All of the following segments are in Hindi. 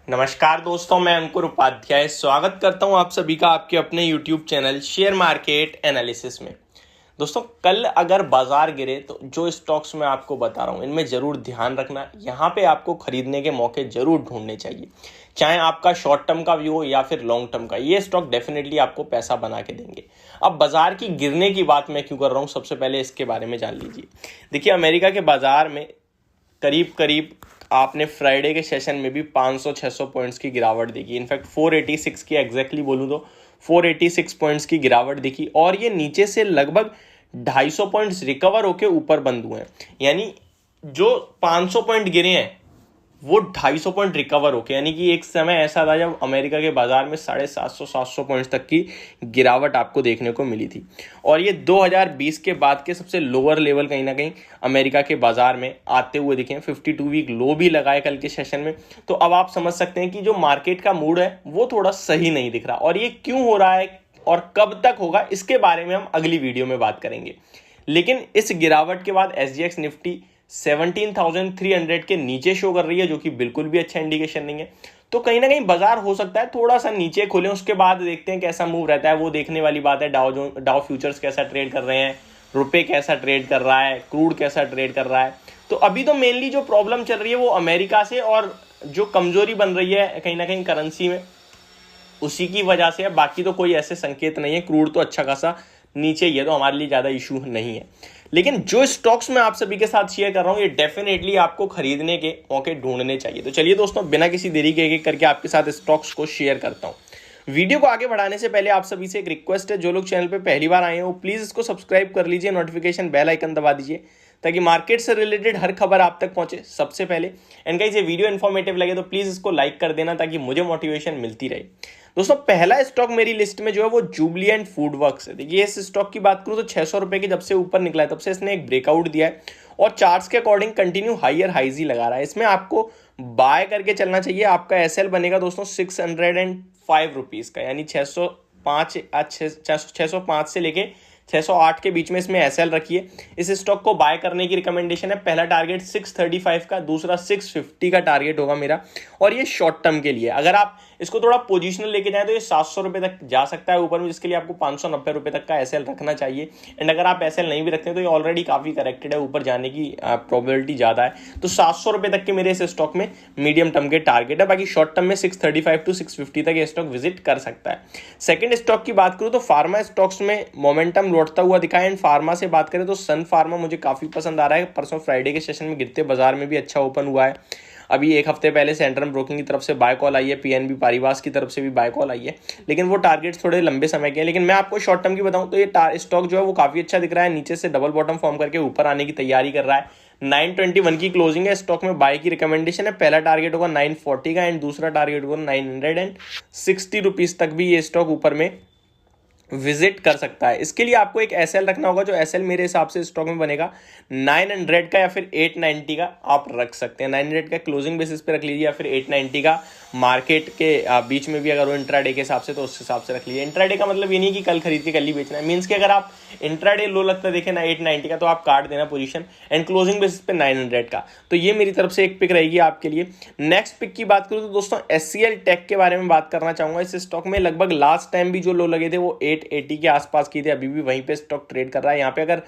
नमस्कार दोस्तों, मैं अंकुर उपाध्याय स्वागत करता हूं आप सभी का आपके अपने YouTube channel share market analysis में। दोस्तों, कल अगर बाजार गिरे तो जो स्टॉक्स मैं आपको बता रहा हूं इनमें जरूर ध्यान रखना। यहां पे आपको खरीदने के मौके जरूर ढूंढने चाहिए, चाहे आपका शॉर्ट टर्म का व्यू हो या फिर लॉन्ग टर्म का। ये स्टॉक डेफिनेटली आपको पैसा बना के देंगे। अब बाजार की गिरने की बात मैं क्यों कर रहा हूं, सबसे पहले इसके बारे में जान लीजिए। देखिए, अमेरिका के बाजार में करीब करीब आपने फ्राइडे के सेशन में भी 500-600 पॉइंट्स की गिरावट देखी। इनफैक्ट 486 की एग्जैक्टली बोलूँ तो 486 पॉइंट्स की गिरावट दिखी और ये नीचे से लगभग 250 पॉइंट्स रिकवर होके ऊपर बंद हुए हैं। यानी जो 500 पॉइंट गिरे हैं वो 250 पॉइंट रिकवर होके, यानी कि एक समय ऐसा था जब अमेरिका के बाजार में 750 पॉइंट्स तक की गिरावट आपको देखने को मिली थी। और ये 2020 के बाद के सबसे लोअर लेवल कहीं ना कहीं अमेरिका के बाजार में आते हुए दिखे। 52 वीक लो भी लगाए कल के सेशन में। तो अब आप समझ सकते हैं कि जो मार्केट का मूड है वो थोड़ा सही नहीं दिख रहा, और ये क्यों हो रहा है और कब तक होगा इसके बारे में हम अगली वीडियो में बात करेंगे। लेकिन इस गिरावट के बाद SGX निफ्टी 17,300 के नीचे शो कर रही है, जो कि बिल्कुल भी अच्छा इंडिकेशन नहीं है। तो कहीं ना कहीं बाजार हो सकता है थोड़ा सा नीचे खुले, उसके बाद देखते हैं कैसा मूव रहता है, वो देखने वाली बात है। डाउ फ्यूचर्स कैसा ट्रेड कर रहे हैं, रुपए कैसा ट्रेड कर रहा है, क्रूड कैसा ट्रेड कर रहा है। तो अभी तो मेनली जो प्रॉब्लम चल रही है वो अमेरिका से, और जो कमजोरी बन रही है कहीं ना कहीं करेंसी में, उसी की वजह से है। बाकी तो कोई ऐसे संकेत नहीं है। क्रूड तो अच्छा खासा नीचे ही है, तो हमारे लिए ज्यादा इशू नहीं है। लेकिन जो स्टॉक्स मैं आप सभी के साथ शेयर कर रहा हूं ये डेफिनेटली आपको खरीदने के मौके ढूंढने चाहिए। तो चलिए दोस्तों, बिना किसी देरी के एक करके आपके साथ स्टॉक्स को शेयर करता हूं। वीडियो को आगे बढ़ाने से पहले आप सभी से एक रिक्वेस्ट है, जो लोग चैनल पे पहली बार आए हो प्लीज इसको सब्सक्राइब कर लीजिए, नोटिफिकेशन बेल आइकन दबा दीजिए ताकि मार्केट से रिलेटेड हर खबर आप तक पहुंचे सबसे पहले। एंड गाइस, ये वीडियो इन्फॉर्मेटिव लगे तो प्लीज इसको लाइक कर देना ताकि मुझे मोटिवेशन मिलती रहे। दोस्तों, पहला स्टॉक मेरी लिस्ट में जो है वो जुबिलेंट फूडवर्क्स है। देखिए, इस स्टॉक की बात करूं तो 600 रुपए के जब से ऊपर निकला है तब से इसने एक ब्रेकआउट दिया है और चार्ट्स के अकॉर्डिंग कंटिन्यू हायर हाइज ही लगा रहा है। इसमें आपको बाय करके चलना चाहिए। आपका एसएल बनेगा दोस्तों 605 रुपीज का, यानी 605 से लेके 608 के बीच में इसमें एसएल रखिए। इस स्टॉक को बाय करने की रिकमेंडेशन है। पहला टारगेट 635 का, दूसरा 650 का टारगेट होगा मेरा, और ये शॉर्ट टर्म के लिए। अगर आप इसको थोड़ा पोजिशनल लेके जाए तो ये 700 रुपए तक जा सकता है ऊपर में, जिसके लिए आपको 590 रुपए तक का एसएल रखना चाहिए। एंड अगर आप एसएल नहीं भी रखते हैं तो ये ऑलरेडी काफी करेक्टेड है, ऊपर जाने की प्रोबेबिलिटी ज्यादा है। तो 700 रुपए तक के मेरे इस स्टॉक में मीडियम टर्म के टारगेट है। बाकी शॉर्ट टर्म में 635 to 650 तक ये स्टॉक विजिट कर सकता है। सेकंड स्टॉक की बात करूं तो फार्मा स्टॉक्स में मोमेंटम लौटता हुआ दिखा है। एंड फार्मा से बात करें तो सन फार्मा मुझे काफी पसंद आ रहा है। परसों फ्राइडे के सेशन में गिरते बाजार में भी अच्छा ओपन हुआ है। अभी एक हफ्ते पहले सेंट्रम ब्रोकिंग की तरफ से बाय कॉल आई है, पीएनबी पारिवास की तरफ से भी बाय कॉल आई है, लेकिन वो टारगेट्स थोड़े लंबे समय के हैं। लेकिन मैं आपको शॉर्ट टर्म की बताऊं तो ये स्टॉक जो है वो काफी अच्छा दिख रहा है। नीचे से डबल बॉटम फॉर्म करके ऊपर आने की तैयारी कर रहा है। 921 की क्लोजिंग है। स्टॉक में बाय की रिकमेंडेशन है। पहला टारगेट होगा 940 का एंड दूसरा टारगेट होगा 960 रुपीज तक भी ये स्टॉक ऊपर में विजिट कर सकता है। इसके लिए आपको एक एसएल रखना होगा, जो एसएल मेरे हिसाब से स्टॉक में बनेगा 900 का या फिर 890 का आप रख सकते हैं। 900 का क्लोजिंग बेसिस पे रख लीजिए या फिर 890 का मार्केट के बीच में भी अगर वो इंट्राडे के हिसाब से तो उस हिसाब से रख लीजिए। इंट्राडे का मतलब ये नहीं कि कल खरीद के कल ही बेचना है। मीन्स कि अगर आप इंट्राडे लो लगता देखे ना 890 का तो आप काट देना पोजीशन, एंड क्लोजिंग बेसिस पे 900 का। तो ये मेरी तरफ से एक पिक रहेगी आपके लिए। नेक्स्ट पिक की बात करूँ तो दोस्तों SCL टेक के बारे में बात करना चाहूंगा। इस स्टॉक में लगभग लास्ट टाइम भी जो लो लगे थे वो 880 के आसपास की थे, अभी भी वहीं पे स्टॉक ट्रेड कर रहा है। यहाँ पे अगर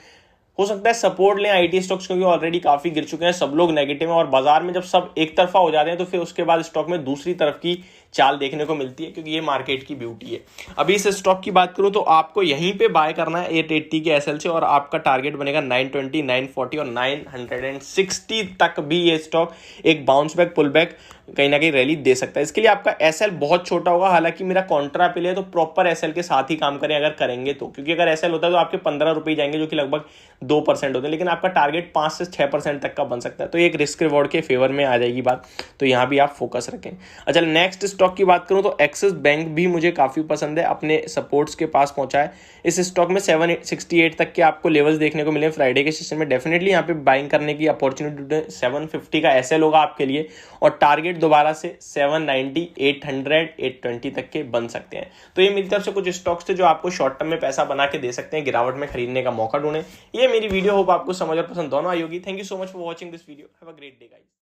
हो सकता है सपोर्ट लें आईटी स्टॉक्स, क्योंकि ऑलरेडी काफी गिर चुके हैं, सब लोग नेगेटिव हैं। और बाजार में जब सब एक तरफा हो जाते हैं तो फिर उसके बाद स्टॉक में दूसरी तरफ की चाल देखने को मिलती है, क्योंकि ये मार्केट की ब्यूटी है। अभी इस स्टॉक की बात करूं तो आपको यहीं पे बाय करना है 880 के एसएल से, और आपका टारगेट बनेगा 920, 940 और 960 तक भी ये स्टॉक एक बाउंस बैक पुल बैक कहीं ना कहीं रैली दे सकता है। इसके लिए आपका एसएल बहुत छोटा होगा। हालांकि मेरा कॉन्ट्रा पे है तो प्रॉपर एसएल के साथ ही काम करें अगर करेंगे तो, क्योंकि अगर एसएल होता है तो आपके 15 रुपए जाएंगे, जो कि लगभग 2% होते हैं, लेकिन आपका टारगेट 5 से 6% तक का बन सकता है। तो एक रिस्क रिवॉर्ड के फेवर में आ जाएगी बात, तो यहाँ भी आप फोकस रखें। अच्छा, नेक्स्ट स्टॉक की बात करूं तो एक्सिस बैंक भी मुझे काफी पसंद है, अपने सपोर्ट्स के पास पहुंचा है। इस स्टॉक में 768 तक के आपको लेवल्स देखने को मिले फ्राइडे के सेशन में। डेफिनेटली यहाँ पे बाइंग करने की अपॉर्चुनिटी 750 का एसएल होगा आपके लिए, और टारगेट दोबारा से 790, 800, 820 तक के बन सकते हैं। तो ये मेरी तरफ से कुछ स्टॉक्स थे जो आपको शॉर्ट टर्म में पैसा बना के दे सकते हैं, गिरावट में खरीदने का मौका ढूंढे। ये मेरी वीडियो होप आपको समझ और पसंद दोनों आई होगी। Thank you so much for watching this video. Have a great day guys.